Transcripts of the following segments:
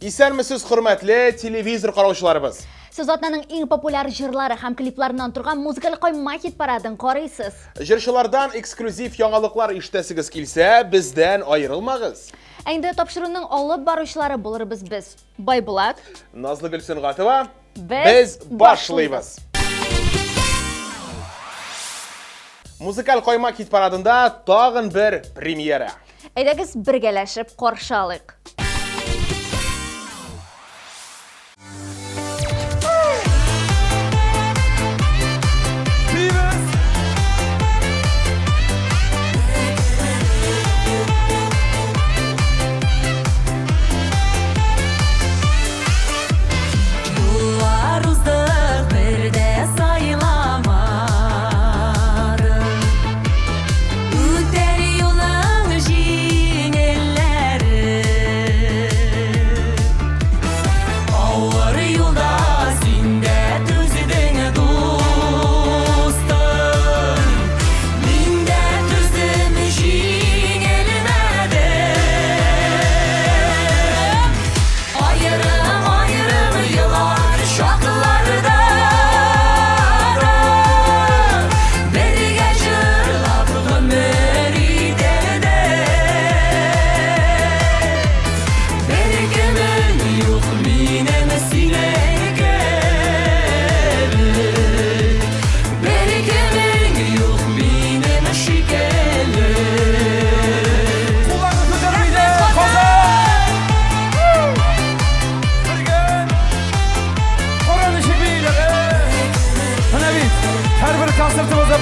Исәнмесез, хөрмәтле телевизор караучыларыбыз. Сез атнаның иң популяр җырлары һәм клипларынан торган музыкаль койма хит парадын карыйсыз. Җырчылардан эксклюзив яңалыклар ишетәсегез килсә, бездән аерылмагыз. Әнде тапшыруның алып баручылары булырбыз без. Байбулат, Назлы Гөлсен Гатова, Без башлыйбыз. Музыкаль койма хит парадында тагын бер премьера. әйдәгез бергәләшеп каршы алыйк.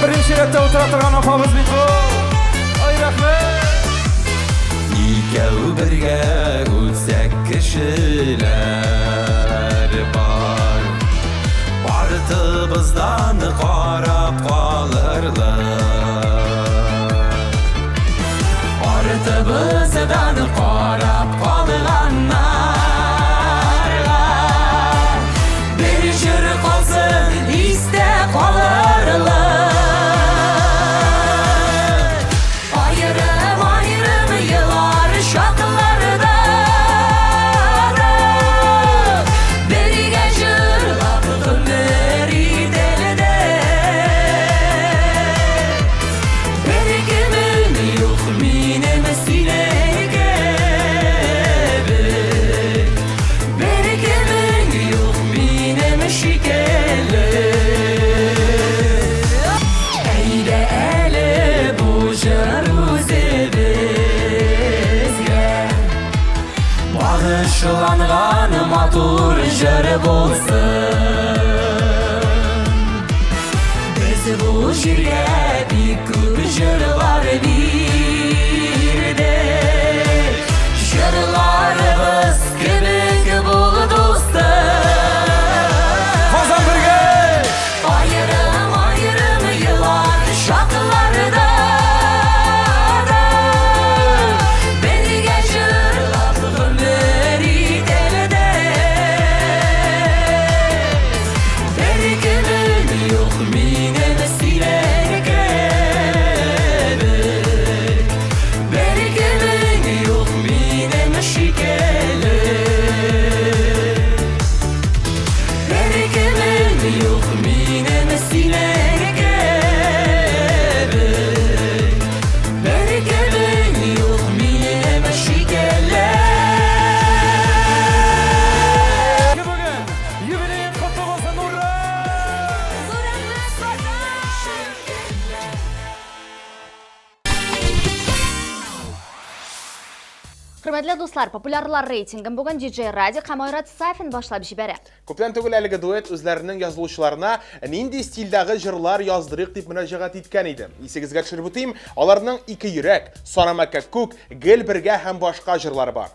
Birinchi rətdə otura turğan oxamız bitu. Ay rəhmət. İkəv birgə ütsək kişilər var. Partımızdan qarab qalırlar. Partımızdan qarab qalğanlar. Bir jır qalsın, istə qalırlar. Bağışlanğan matur jır bolsun. Biz bu jürge bir köp jırlar birdik. Jırlarımız kibik bul dostum. Kazan birge. Ayrım ayrım yıllar şartlarda. Хөрмәтле дуслар, популярлар рейтингын бүген DJ Радик һәм Айрат Сафин башлап җибәрә. Күптән түгел әлеге дуэт үзләренең язылучыларына нинди стильдәге җырлар яздырыйк дип мөрәҗәгать иткән иде. Исегезгә төшереп үтим, аларның Ике йөрәк, Санамәккә күк, Гел бергә һәм башка җырлары бар.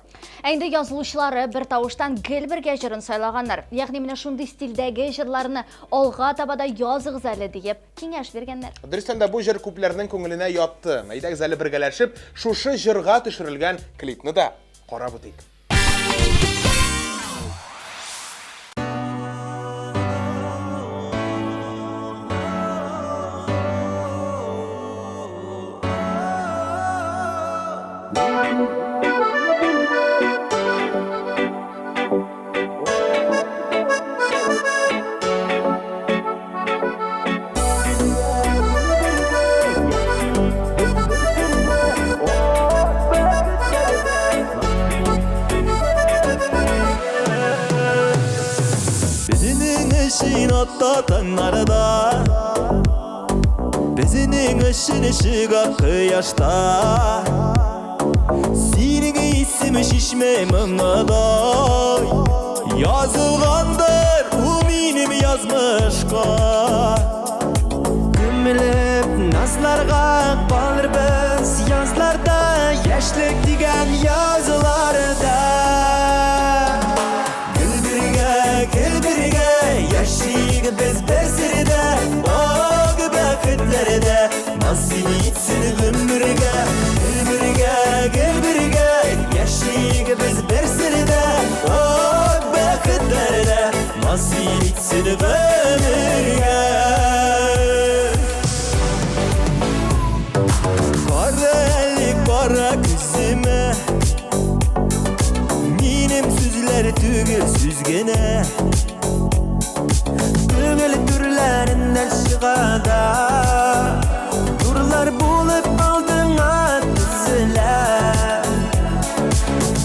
Әнде язылучылары бер тавыштан Гел бергә җырын сайлаганнар. Ягъни менә шундый стильдәге җырларны алга табада языгыз әле дип киңәш биргәннәр. Дөрестән дә бу җыр күпләрнең күңеленә ятты. Әйдәгез әле бергәләшеп, шушы җырга төшерелгән клипны да карап үтик. güneşin atlatanlarda Bizinin ışın ışığa kıyaşta Senin ismi şişme mımıday Yazılgandır uminim yazmışka Gümülüp nazlarga balır biz yazlarda Yaşlık digen yazılarda Gül birge yaşıyık biz bersiride O gübekitlerde nasıl itsin gümürge Gül birge yaşıyık biz bersiride O gübekitlerde nasıl itsin gümürge Kara küzüme Minim süzler tügül süzgene Tügül türlerinden çıkada Turlar bulup aldığına düzüler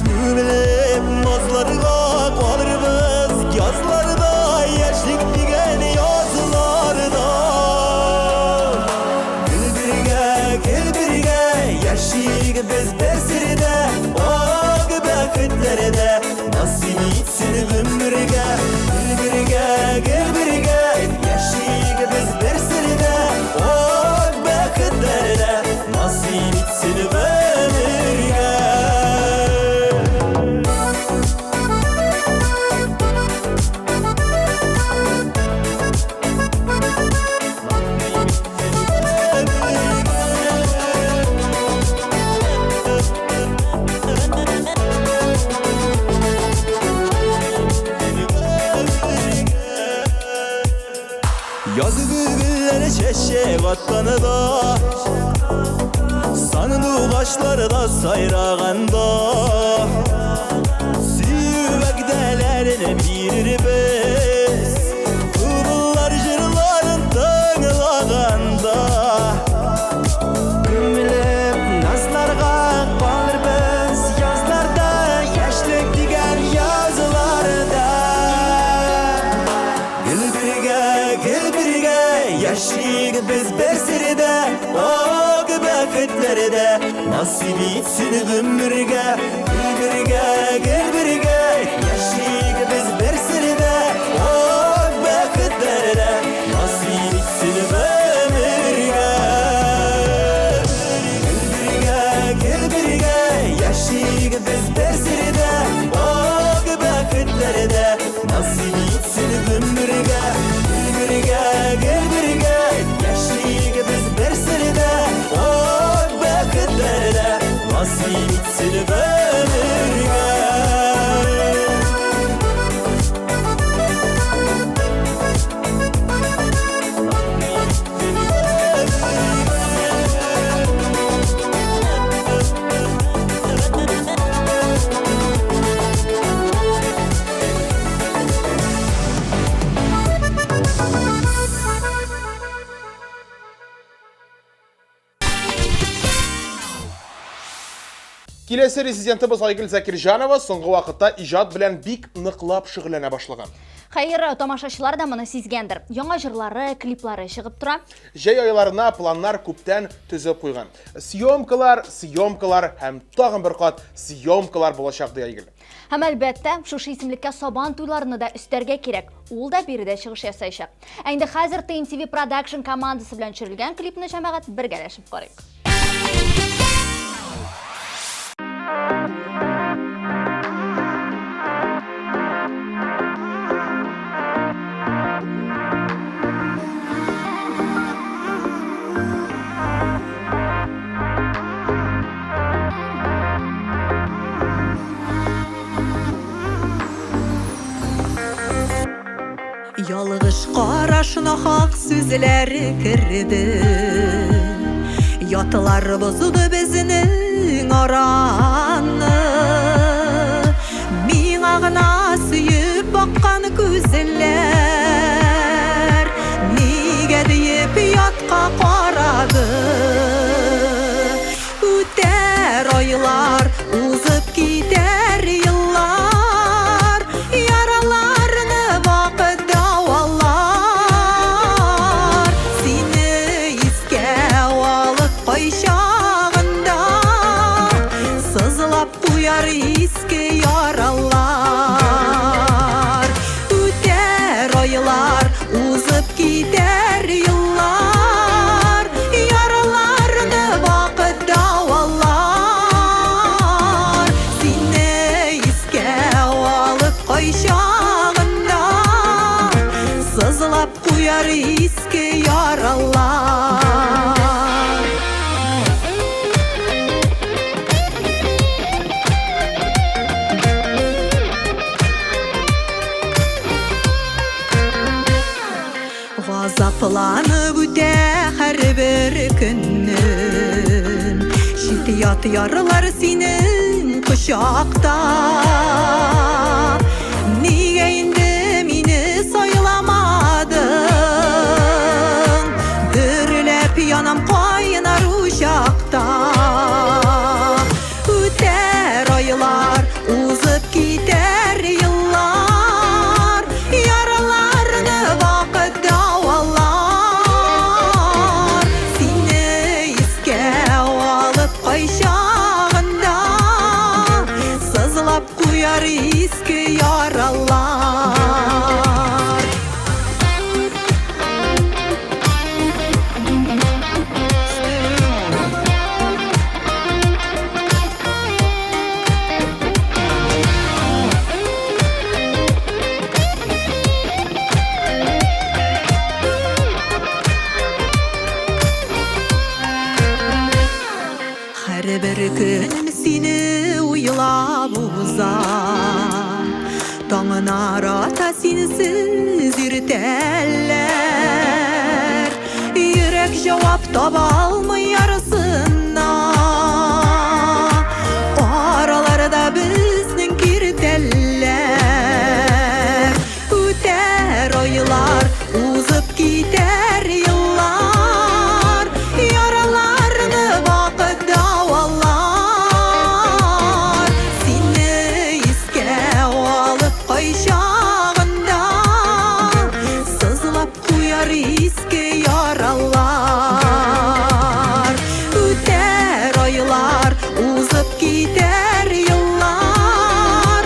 Tügülüp nazlarına kalırız Yazlarda yaşlık digen yazılarda Gül birge yaşıyık biz bersiride O gübekitlerde nasıl itsin gümürge Gül birge yaşıyık biz bersiride O gübekitlerde nasıl itsin gümürge Yazı güllere çeşek atkanı da Sanılı kaşları da sayrağanda Süvekdelerine birir biz Kıvıllar jırların tığılağında Gümülüp nazlarga balır biz yazlarda Yaşlık digen yazılarda Gül birge yaşıyık biz bersiride O gübekitlerde nasip itsin gümürge Gül birge yaşıyık biz bersiride O gübekitlerde nasip itsin gümürge Gül birge yaşıyık biz bersiride O gübekitlerde nasip itsin gümürge Gül birge yaşıyık biz bersiride O gübekitlerde nasip itsin gümürge Киләсе резидентыбыз Айгөл Закирҗанова соңгы вакытта иҗат белән бик ныклап шөгыльләнә башлаган. Хәер, тамашачылар да моны сизгәндер. Яңа җырлары, клиплары чыгып тора. Җәй айларына планнар күптән төзеп куйган. Съемкалар һәм тагын бер кат съемкалар булачак ди Айгөл. Һәм әлбәттә, шушы исемлеккә Сабан туйларны да өстәргә кирәк. Ул да биредә чыгыш ясаячак. Инде хәзер TMTV Production командасы белән төшерелгән клипны җәмәгать бергәләшеп карыйк. Ялгыш карашына хак сүзләре керде. Ятылар бозды безнең араны. Миңа гына сөеп баккан күзләр нигә диеп ятка карады. Үтәр айлар, узып китәр еллар. Яраларны вакыт давал Aylar uzып китәр yıllar Yaralarını vaqt davallar Seni iskə alıb qayşağında Sızlap kuyar iski yaralar Gazaplanıp üte her bir günün Şiddet yarılar senin kuşakta Niye indi meni saylamadın Dürülep yanam kaynar uşakta Üter aylar uzıp gider yıllar Yaralarını vaqt davallar Seni iskə alıb qayşağında Sızlap kuyar iski yaralar Her bir gün seni uylab uzam Dağın arata sensiz irteller Yürek cevap taba almay yarısına Aralarda bizning kirteller Üter aylar uzıp gider yıllar Yaralarını vaqt davallar Seni iskə alıb qayşağında Sızlap kuyar iski yaralar Üter aylar uzıp gider yıllar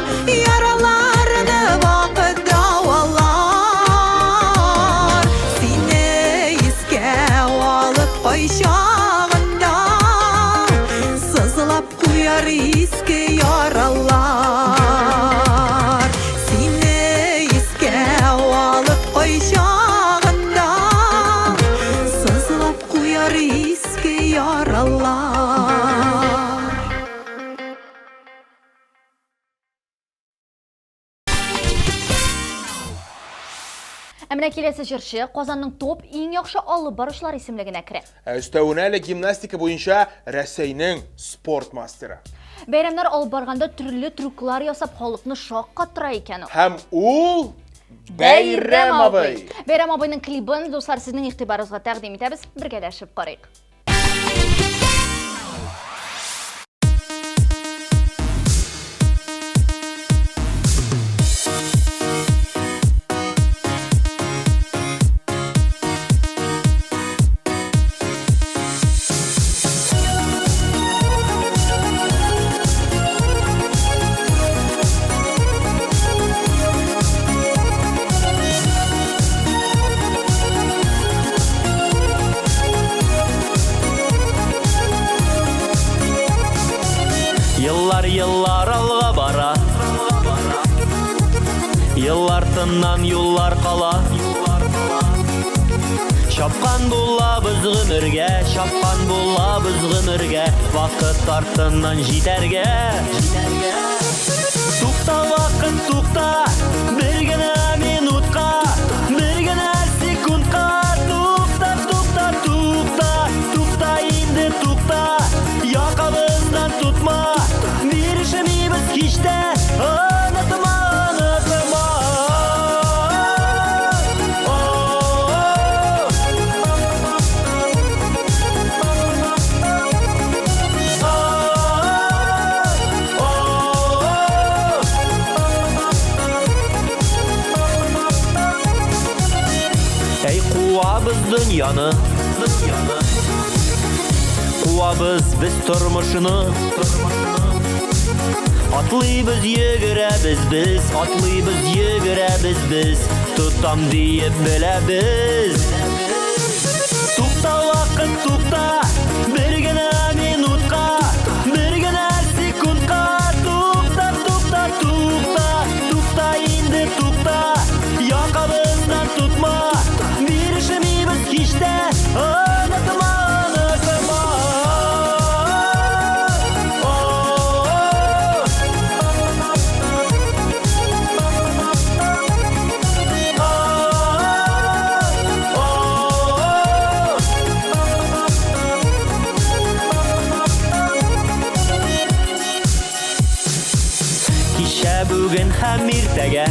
Yaralarını vaqt davallar Seni iskə alıb qayşağında Sızlap kuyar iski yaralar Seni iskə alıb qayşağında Sızlap kuyar iski yaralar Әмінә келесі жыршы Qozanның топ ең яхшы алып барушылар исемлегенә керә. Өстәвенә әле гимнастика буенча Рәсәйнең спорт мастеры. Бәйрәмнәр алып барганда төрле трюклар ясап халыкны шаккаттыра икән ул. Һәм ул Бәйрәм абый. Бәйрәм абыйның клибын дуслар сезнең игътибарыгызга тәкъдим итәбез. Бергәләшеп карыйк. Yıllar alga bara Yıllar tыннан юллар кала Шапкан булабыз гомергә Шапкан булабыз гомергә Вакыт артыннан җитәргә Тукта вакыт тукта Бер генә минутка Бер генә секундка Тукта, тукта, тукта Тукта инде тукта Якабыздан тутма Бирешмибез һич тә Онытма, онытма Әй куабыз дөньяны Куабыз без тормышны Атлыйбыз йөгерәбез без Атлыйбыз йөгерәбез без Tutam diye bilemiz. Tukta vakit tukta, bir gene minutka, bir gene sekundka. Tukta, tukta, tukta, tukta indi tukta. Yakabızdan tutma, bir işimiz hiçte. Anlatma, anlatma. Bugün hem irtege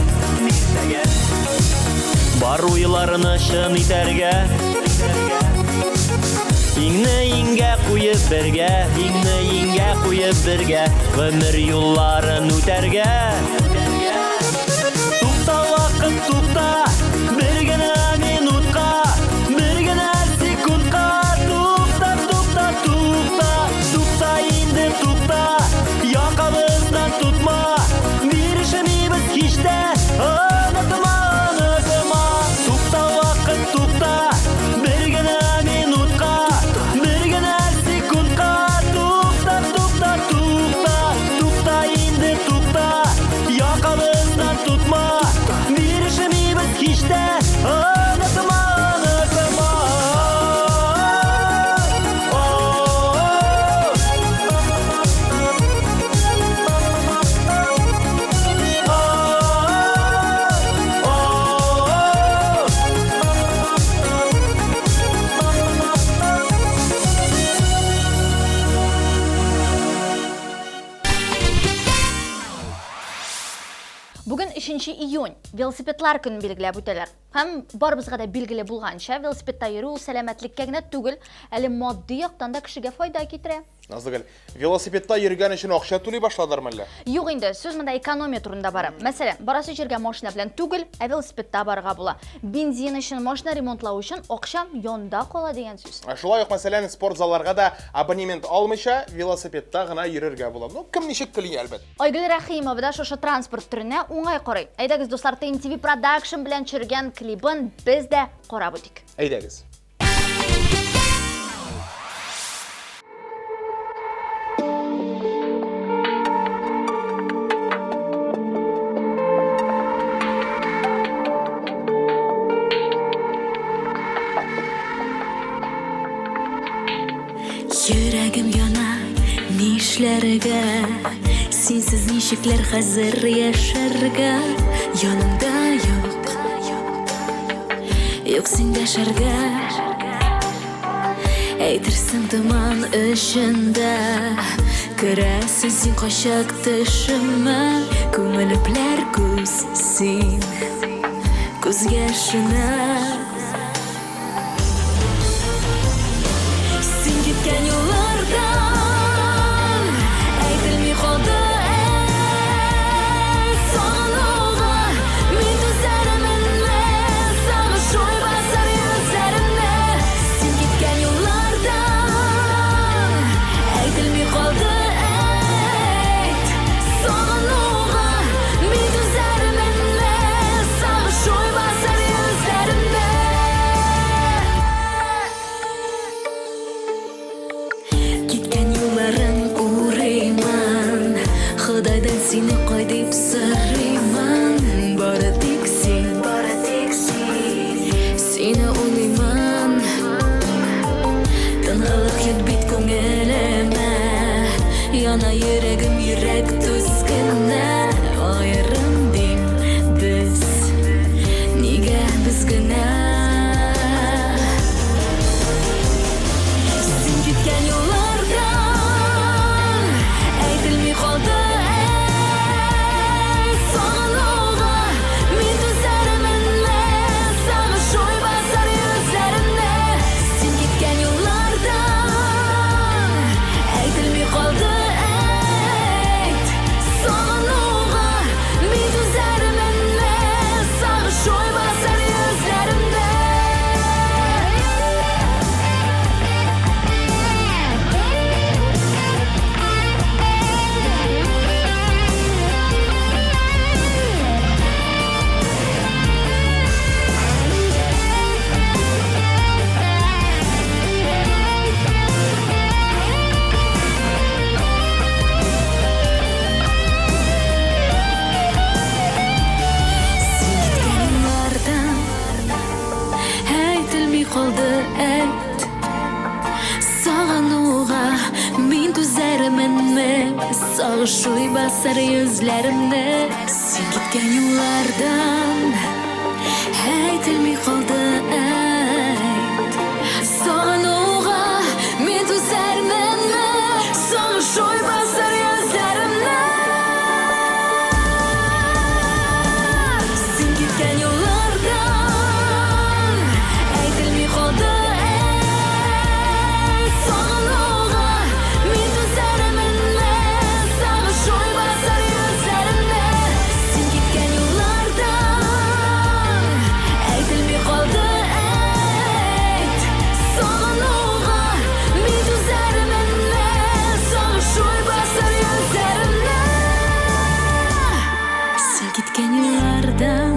Bar uylarını şın iterge İğne inge kuyup birge İğne inge kuyup birge Ömür yolların üterge Tukta vakit tukta Bir gene minutka Bir gene sekundka Tukta tukta tukta Tukta indi tukta Yakabızdan tutma İşte anlatma anlatma Tukta vakit tukta Bir gene minutka Bir gene sekundka Tukta tukta tukta Tukta indi tukta Yakabızdan tutma Bir işimiz işte Anlatma anlatma Бүгін 3 июнь велосипедлар күнін белгіләп үтәләр. Һәм барыбызга да билгеле булганча, велосипедта йөрү сәламәтлеккә генә түгел, әле матди яктан да кешегә файда китерә. Назыгыл, велосипедта йөргән өчен акча түли башладылармы әллә? Юк инде, сүз монда экономия турында бара. Мәсәлән, барасы җиргә машина белән түгел, ә велосипедта барырга була. Бензин өчен, машина ремонтлау өчен акчам янда кала дигән сүз. Шулай ук мәсәлән, спорт залларга да абонемент алмыйча велосипедта гына йөрергә була. Ну, кем ничек кели әлбәт. Айгөл Рәхимова да шушы транспорт төренә уңай карый. Әйдәгез, дуслар, TNTV Production белән төшергән клипын без дә карап үтик. Әйдәгез. Йөрәгем яна, нишләргә? Синсез ничекләр хәзер яшәргә? Янымда юк, юк син дәшәргә. Әйтерсең томан эчендә, керәсең син качак төшемә. Күмелепләр күз син, күз яшенә. Син киткән юллардан әйтелми калды сагынуга. Мин түзәремне, сагыш уй басар йөзләремне. Син киткән юллардан әйтелми калды сагынуга. Мин түзәремне, сагыш уй басар йөзләремне. Киткән юлларын урыйман, Худайдан сине кайдып сорыйман. Бары тик син, сине уйлыйман. Тынлык юк бит күңелемә, яна йөрәгем йөрәк түзгенә. Аерым дим без, нигә без генә? Син киткән юллардан әйтелми калды сагынуга. Мин түзәремне, сагыш уй басар йөзләремне. Син киткән юллардан әйтелми калды сагынуга. qoldi ayt Sog'inuvga men to'zarmanmi Sog'ish uy basar yuzlarimni Sen ketgan yo'llardan aytilmay qoldi ayt Sog'inuvga men to'zarmanmi Sog'ish uy basar yuzlarimni Sen ketgan yo'llardan aytilmay qoldi ayt Sog'inuvga men to'zarmanmi Sog'ish uy basar yuzlarimni Sen ketgan yo'llardan aytilmay qoldi ayt Sog'inuvga men to'zarmanmi Sog'ish uy basar yuzlarimni Sen ketgan yo'llardan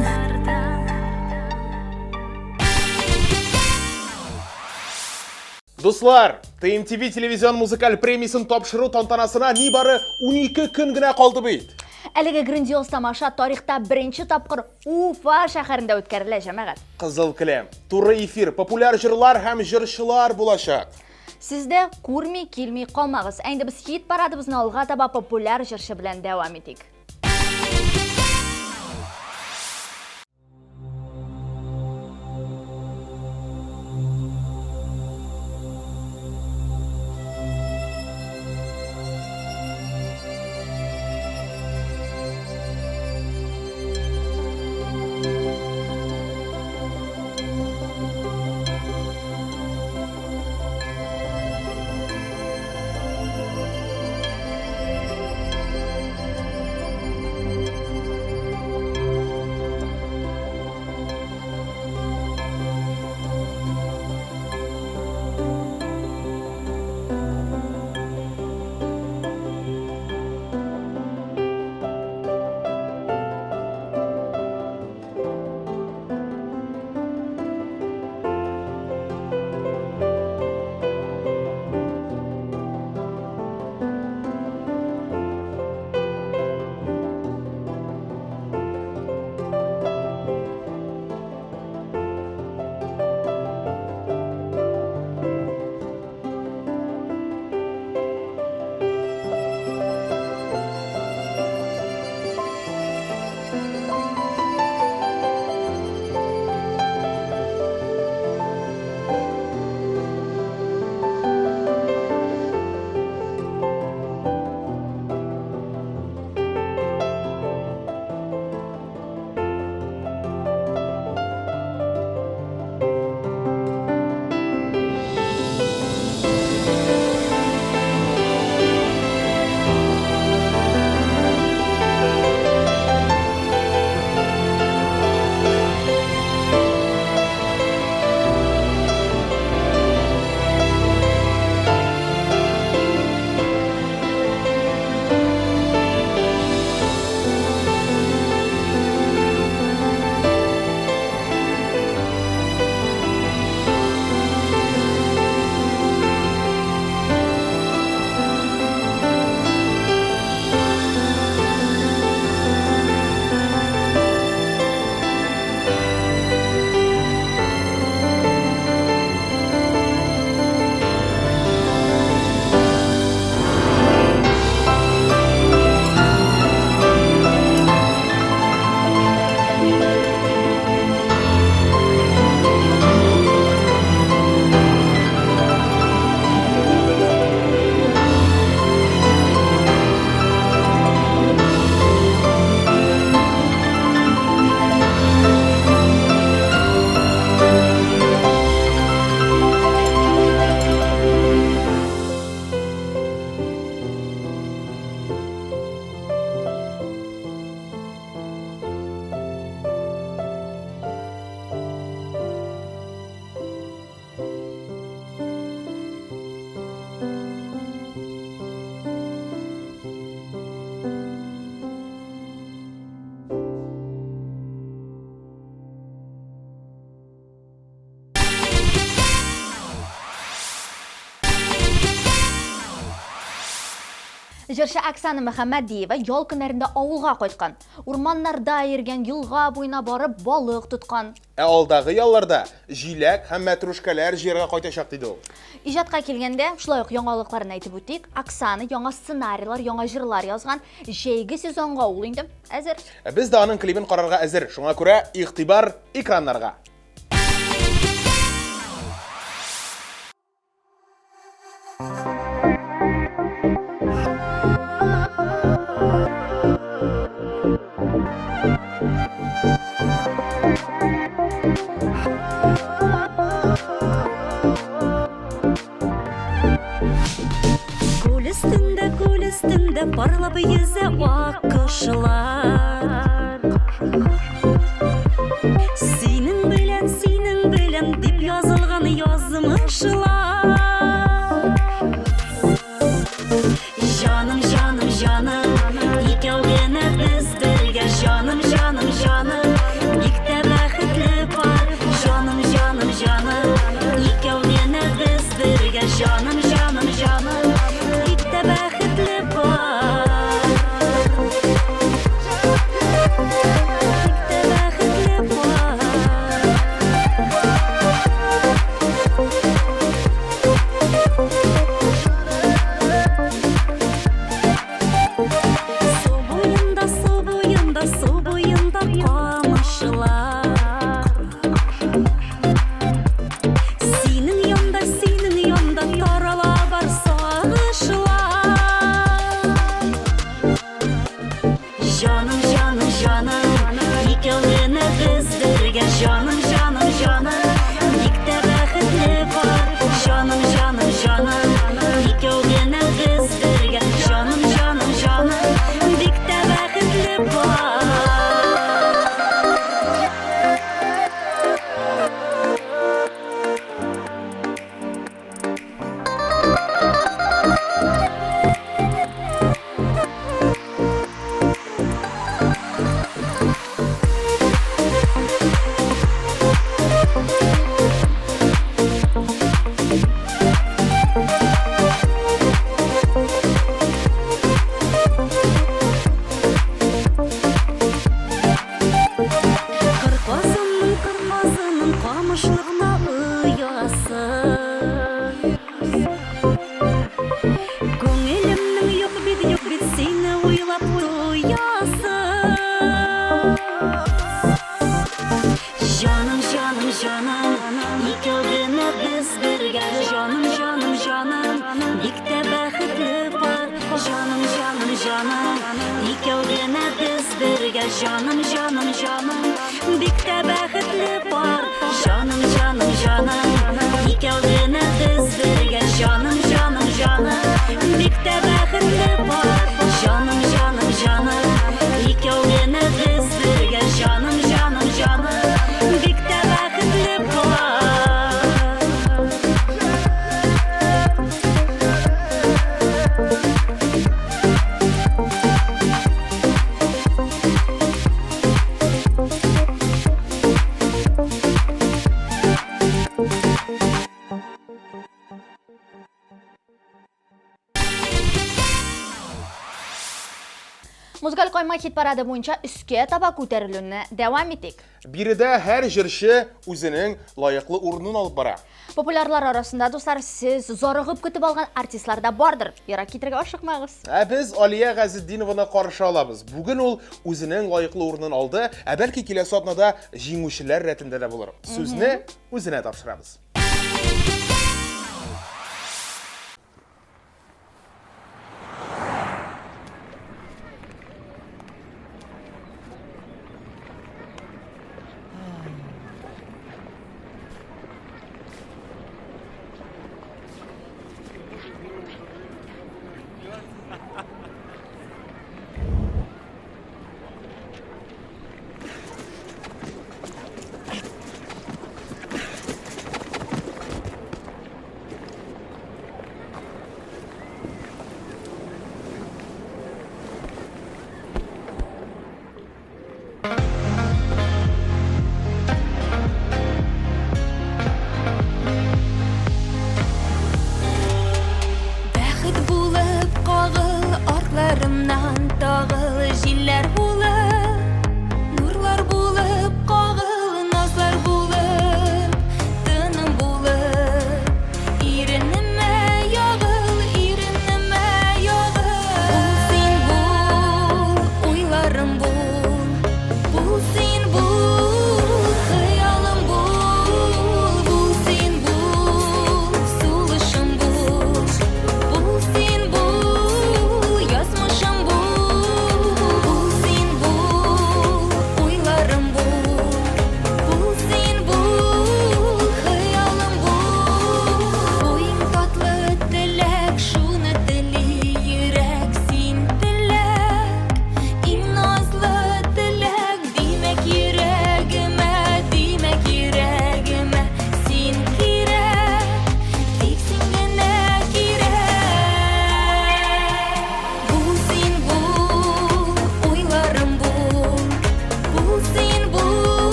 Достар, TMTV телевизион музыкаль премиясын тапшыру тантанасына небары 12 күн генә калды бит. Әлеге грандиоз тамаша тарихта беренче тапкыр Уфа шәһәрендә үткәрелә, җәмәгать. Кызыл килем, туры эфир, популяр җырлар һәм җырчылар булачак. Сез дә күрми, килми калмагыз. Әнде без хит парадыбызны алга таба популяр җырчы белән дәвам итик. Жыршы Оксана Мөхәммәдиева ял көннәрендә авылга кайткан. Урманнарда йөргән, елга буена барып балык тоткан. Алдагы ялларда җиләк һәм мәтрүшкәләр җыярга кайтачак диде ул. Иҗатка килгәндә, шулай ук яңалыкларын әйтеп үтик. Оксана яңа сценарийлар, яңа җырлар язган. Җәйге сезонга ул инде әзер. Без дә аның клибын карарга әзер. Шуңа күрә игътибар экраннарга. Күл өстендә парлап йөзә ак кошлар. Синең белән дип язылган язмышлар. Җаным, җаным, җаным, икәү генә без бергә. Җаным, җаным, җаным, бик тә бәхетле бар. Җаным, җаным, җаным, икәү генә без бергә. Җаным, җаным, җаным, бик тә бәхетле бар. Бик тә бәхетле бар. Су буенда камышлар. Синең янда тарала бар сагышлар. Җаным, җаным, җаным, икәү генә без бергә. Җаным, җаным, җаным, бик тә бәхетле бар. Җаным, җаным, җаным, икәү генә без бергә. Җаным, җаным, җаным, бик тә бәхетле бар. Кырмазының камышлыгына ыясы. Күңелемнең юк бит сине уйлап туясы. Җаным, җаным, җаным, икәү генә без бергә. Җаным, җаным, җаным, бик тә бәхетле бар. Җаным, җаным, җаным, икәү генә без бергә. Җаным, җаным, җаным, бик тә бәхетле бар. Җаным, җаным, җаным, икәү генә без бергә. Җаным, җаным, җаным, бик тә бәхетле бар. Җаным, җаным, җаным, икәү генә без бергә. Җаным, җаным, җаным, бик тә бәхетле бар. Музыкаль койма хит парады буенча үскә таба күтәрелүне дәвам итик. Биредә һәр җырчы үзенең лаеклы урынын алып бара. Популярлар арасында, дуслар, сез зарыгып көтеп алган артистлар да бардыр. Ярак китергә ашыкмагыз. Без Алия Газетдинованы каршы алабыз. Бүген ул үзенең лаеклы урынын алды, бәлки киләсе атнада җиңүчеләр рәтендә дә булыр. Сүзне үзенә тапшырабыз.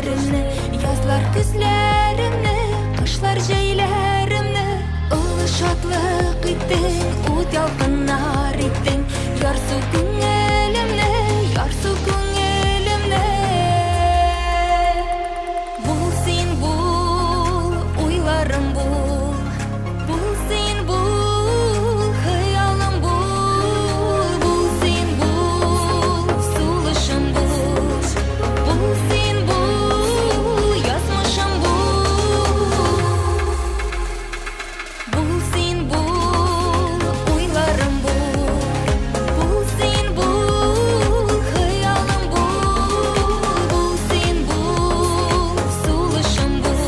günlerimni, yazlar küzlerimni, kışlar jeylerimni. Ulu şadlık ettin, ut yalgınlar ettin, yarsu günlerimni, yarsu günlerimni. Bul sen bul, uylarım bul, bul sen bul, hayalım bul, bul sen bul, suluşum bul, bul sen bul, yazmışım bul, bul sen bul, uylarım bul, bul sen bul, hayalım bul, bul sen bul, suluşum bul,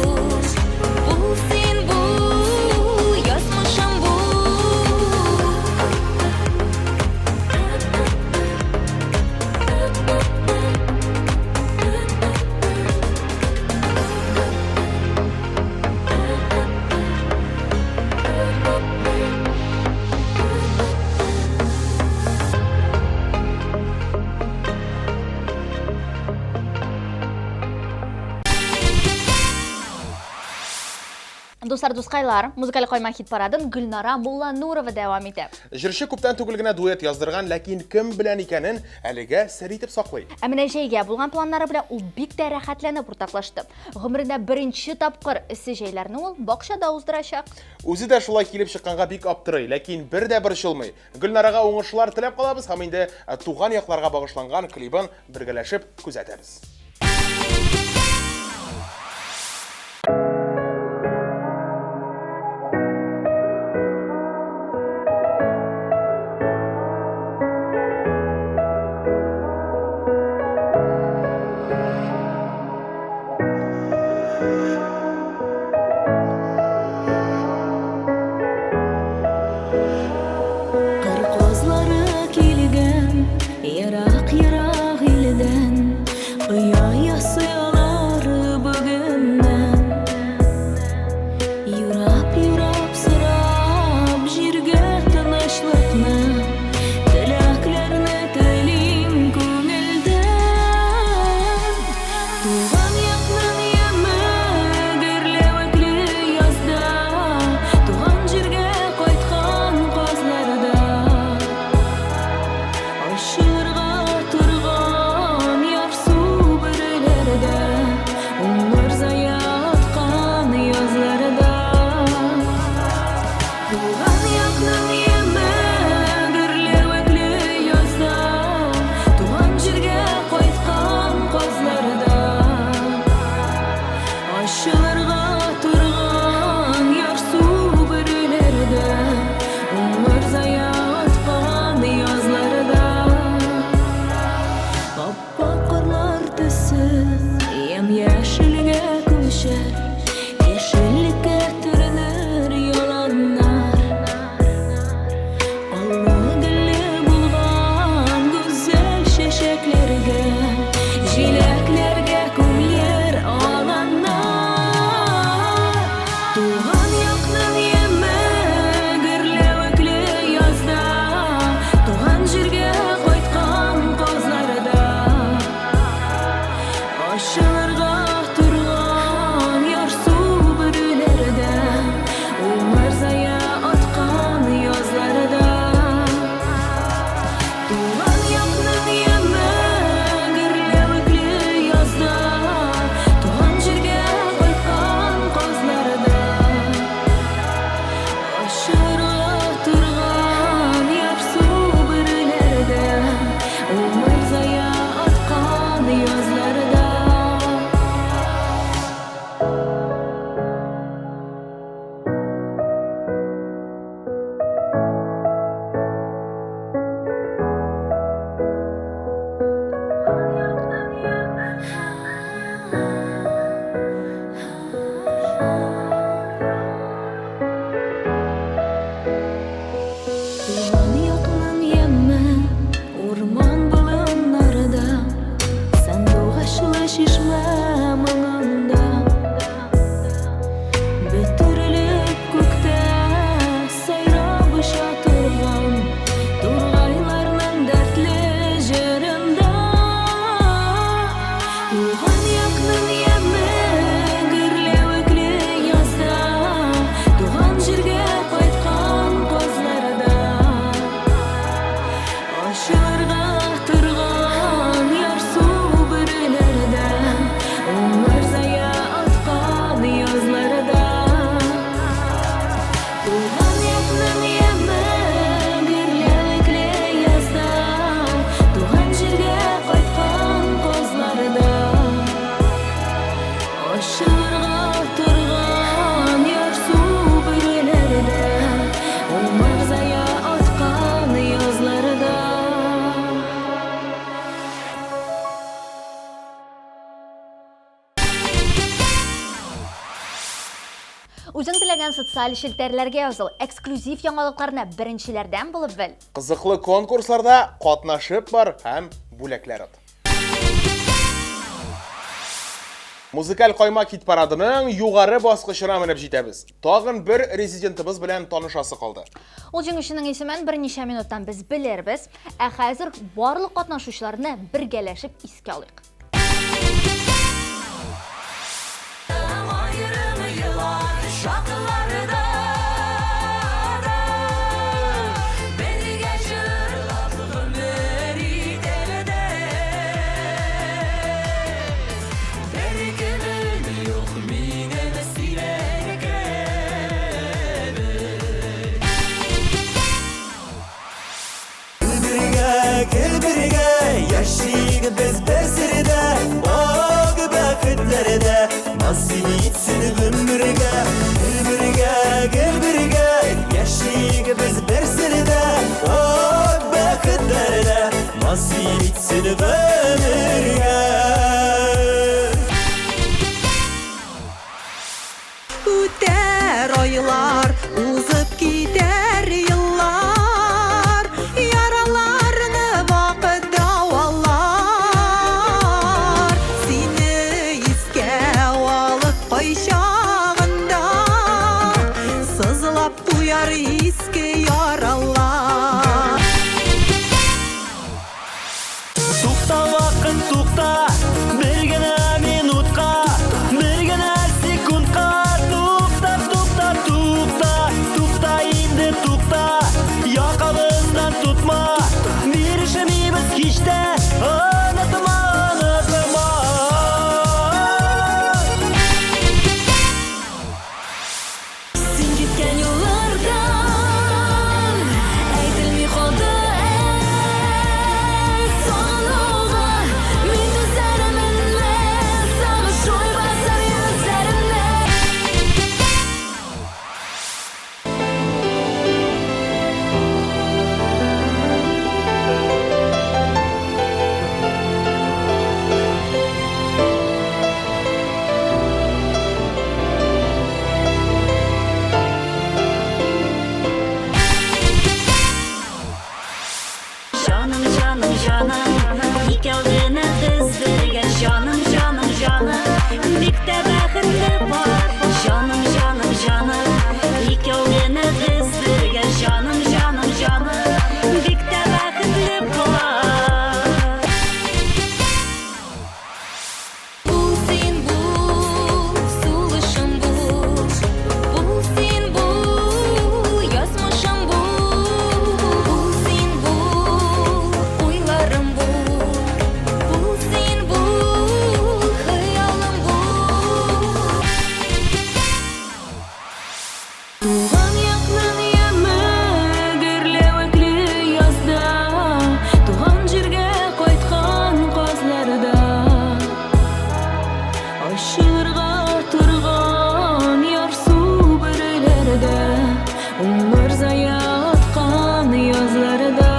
bul sen bul, yazmışım bul. Достар, дускайлар, музыкаль койма хит парадын Гүлнара Мулла Нурова дәвам итә. Җырчы күптән түгел генә дуэт яздырган, ләкин кем белән икәнен әлегә сер итеп саклый. Ә менә җәйгә булган планнары белән ул бик тә рәхәтләнеп уртаклашты. Гомерендә беренче тапкыр эссе җәйләрне ул бакчада уздырачак. Үзе дә шулай килеп чыкканга бик аптырый, ләкин бер дә борчылмый. Гөлнарага уңышлар теләп калабыз һәм инде туган якларга багышланган клибын бергәләшеп күзәтәбез. Кыр козлары килгән, ерак-ерак илдән, кыя ясыйлары бүгеннән. Юрап-юрап сырап, җиргә тынычлыкны, теләкләрне телим күңелдән. Туган якның яме, гөрләвекле язда, туган җиргә кайткан кызларда. Ашырга торган ярсу бөреләрдә, умыр заяткан язларда. Туган якның яме, гөрләвекле язда, туган җиргә кайткан кызларда. Ашырга торган ярсу бөреләрдә, умыр заяткан язларда. Аппак кырлар төсе, ямь-яшелгә күчәр, яшеллеккә төренер яланнар. Аллы-гөлле булган гүзәл чәчәкләргә, җиләкләргә күмләр аланнар. Туган якның яме, гөрләвекле язда, туган җиргә кайткан кызларда. Ашырга торган Aşırığa turgan yarsu bürelerde Olmazaya atkan yazlarda Үзең теләгән социаль челтәрләргә языл, эксклюзив яңалыкларны беренчеләрдән булып бел. Кызыклы конкурсларда катнашып бар һәм бүләкләр от. Музыкаль каймак хит парадының югары баскычына менеп җитәбез. Тагын бер резидентыбыз белән танышасы калды. Ул җиңүченең исемен берничә минуттан без белербез, ә хәзер барлык катнашучыларны бергәләшеп искә алыйк. Gel birge yaşayık biz bir sırada O gibi kıtlarda nasip etsin ömürge Gel birge yaşayık biz bir sırada O gibi kıtlarda nasip etsin ömürge Үтәр айлар, узып китәр еллар, яраларны вакыт дәвалар. Сине искә алып кайчагында, сызлап куяр иске яралар. Тукта вакыт тукта, бер генә минутка, бер генә секундка. Тукта инде тукта, якабыздан тутма, бирешмибез һич тә, онытма. Син киткән юллардан әйтелми калды сагынуга Мин түзәремне сагыш уйбасар йөзләремне Жаным, жаным, жаным, икәү генә без бергә Жаным, жаным, жаным, бик тә бәхетле бар Жаным, жаным, жаным, икәү генә без бергә Жаным, жаным, жаным, бик тә бәхетле бар Бул син бул, сулышым бул, бул син бул, язмышым бул, бул син бул, уйларым бул, бул син бул, хыялым бул. Туган якның яме гөрләвекле язда Туган җиргә кайткан казларда Ачылырга турган ярсу бөреләрдә Умыр зая аткан язларда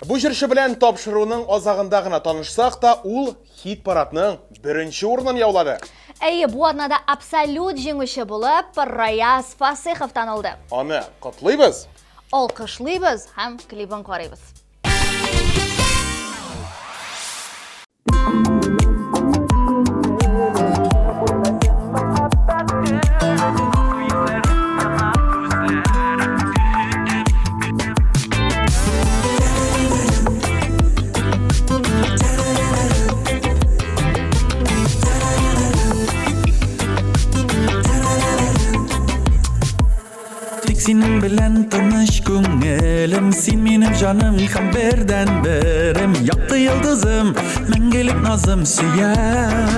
Бу җырчы белән тапшыруның азагында гына танышсак та, ул хит парадның беренче урынын яулады. Әйе, бу атнада абсолют җиңүче булып Раяз Фасихов танылды. Аны котлыйбыз. Алкышлыйбыз һәм клибын карыйбыз. Senin bilen tanış көңелем, син минем жаным һәм бердән берем, якты йылдызым, мәңгелек назым сөям.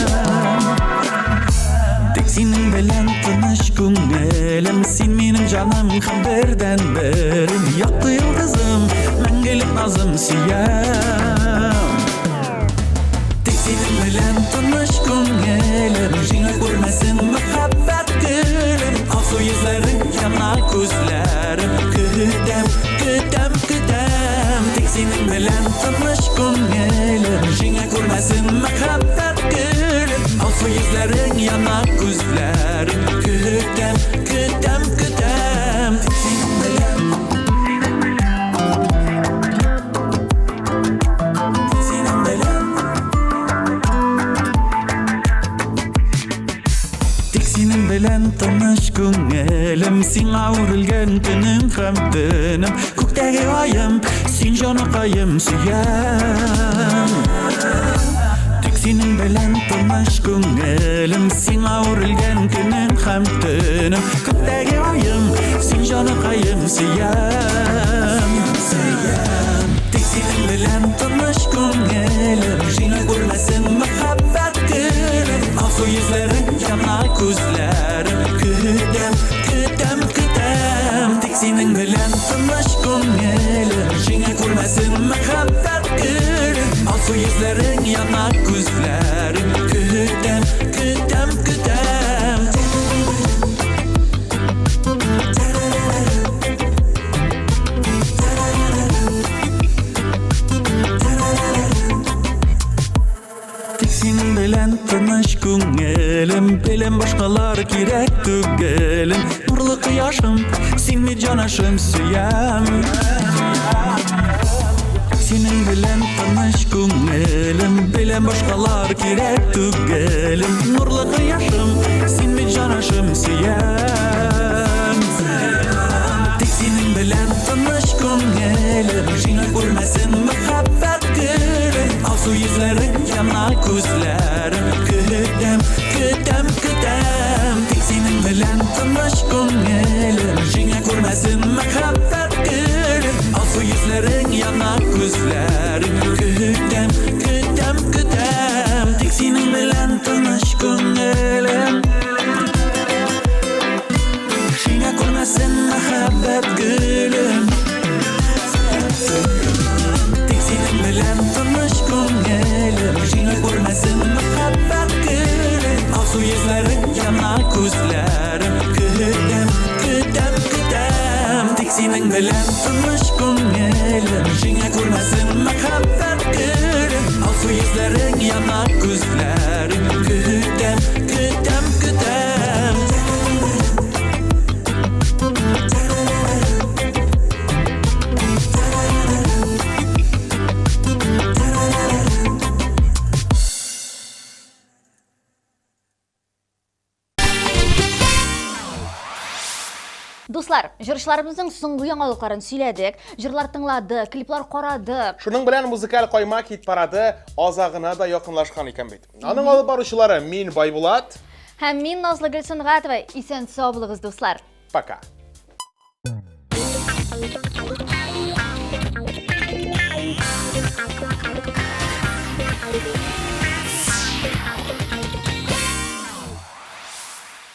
Тик синең белән тыныч күңелем, син минем жаным һәм бердән берем, якты йылдызым, мәңгелек назым сөям. ko'nglim Jingla ko'rmasin muhabbat gülüm Alsu yüzlerin yana ko'zlarim Kutam, kutam, kutam Tek senin bilan tanış ko'nglim Jingla ko'rmasin muhabbat gülüm Alsu yüzlerin yana ko'zlarim Kutam, kutam, kutam Tek senin bilan Senin bilen tanış ko'nglim Sen avrilgan kunim ham dinim Ko'kdagi oyim Sen jonuqayim suyam Tek senin bilen tanış ko'nglim Sen avrilgan kunim ham dinim Ko'kdagi oyim Sen jonuqayim suyam Tek senin bilen tanış ko'nglim Jingla ko'rmasin muhabbat gülüm Alsu yüzlerin yana ko'zlarim Kutam, kutam, kutam Tek senin bilan tanış ko'nglim Jingla ko'rmasin muhabbat gülüm Alsu yüzlerin yana ko'zlarim Kutam, kutam, kutam Senin bilen tanış ko'nglim Bilen başkalar gerek tügelim Nurlu kıyaşım Sen mi canaşım suyam Senin bilen tanış ko'nglim Bilen başkalar gerek tügelim Nurlu kıyaşım Sen mi canaşım suyam Tek senin bilen tanış ko'nglim Jingla ko'rmasin muhabbat gülüm Alsu yüzlerin yana ko'zlarim Kutam, kutam, kutam Tek senin bilan tanış ko'nglim Jingla ko'rmasin muhabbat gülüm Alsu yüzlerin yana ko'zlarim Kutam, kutam, kutam Tek senin bilan tanış ko'nglim Jingla ko'rmasin muhabbat gülüm Tek senin bilan tanış ko'nglim Jingla ko'rmasin muhabbat gülüm Alsu yüzlerin yana ko'zlarim Kutam, kutam, kutam Tek senin bilan tanış ko'nglim Jingla ko'rmasin muhabbat gülüm Alsu yüzlerin yana ko'zlarim Kutam, kutam, kutam Dostlar, jырчыларыбыздың соңғы яңалыкларын сөйләдек, җырлар тыңладык, клиплар карадык. Шуның белән музыкаль кайма кит парады азагына да якынлашкан икән бит. Аның алып баручылары мин Байбулат Һәм мин Назлы Гөлсөнгатова. Исән сау булыгыз, дуслар. Пока.